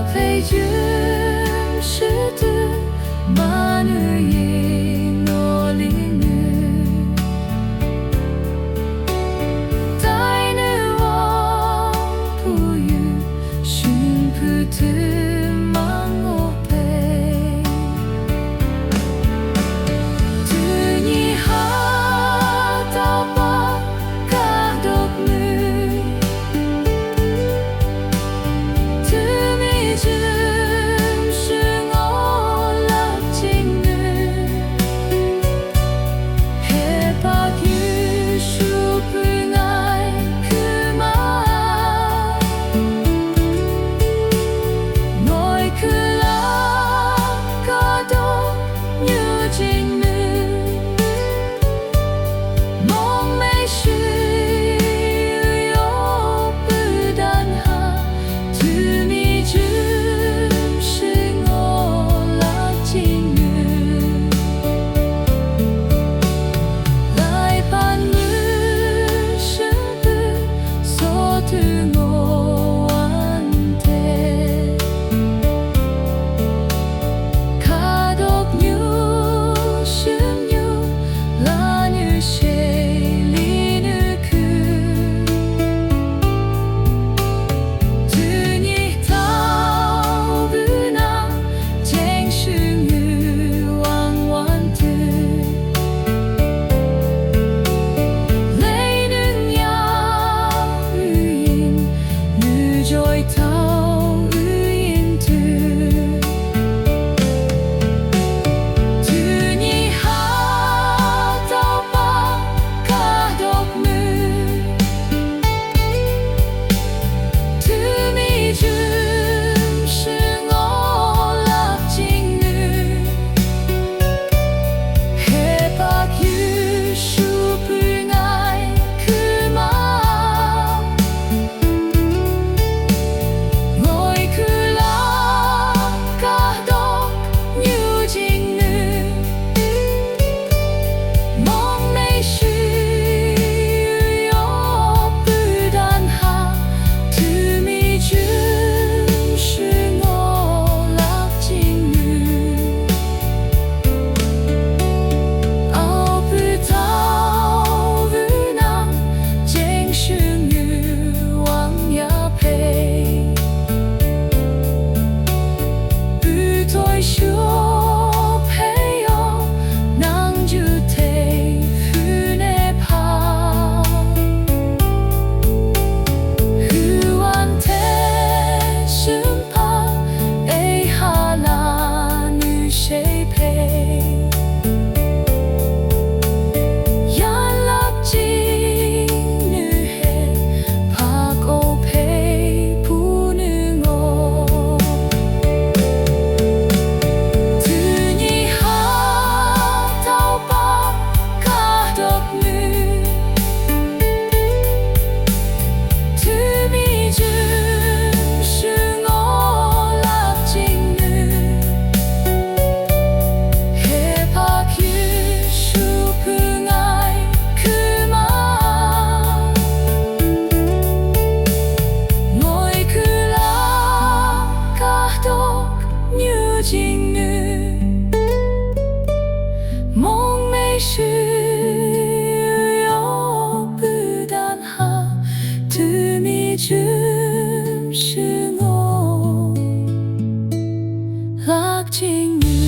앞에 줌시듯 마늘이 놀리는 Deine Wampuyu Schönputte Mangope Duni Hadaba Kadoknu Tumi Jumshung Olak Jingnu Hepak Yushupungay Kuma Noi Kulak Kadok Nyujingnu Mong Mei Shu Yo Budan Ha Tumi Jumshung Olak Jingnu Lai Pan Nu Shunpu Sotungo Wante Kadok Nyu Shunyu Lanyu Shelinuku Duni Taubuna Jengshungu Wangwantu Leinung Yang Uyin Nujoy Tao Uyin Tu Duni Hadaba Kadok Nu Tumi Jumshung Olak Jingnu Hepak Yushupungay Kuma Ngoi Kulak Kadok Nyujingnu Mong Mei Shu Yo Budan Ha Tumi Jumshung Olak Jingnu Ao Bu Tao Vu Nam Jengshungu Wang Ya Pei Bu Toi Shuo Pei Yo Nang Ju Tei Fu Ne Pa Huan Te Shun Pa Ei Ha La Nu Shei Pei Yan Lak Jing Nu He Pak O Pei Pu Nung O Duni Hadaba Kadok Nu Tumi Jumshung Olak Jingnu Hepak Yushupungay Kuma Ngoi Kulak Kadok Nyujingnu Mong Mei Shu Yo Budan Ha Tumi Jumshung Olak Jingnu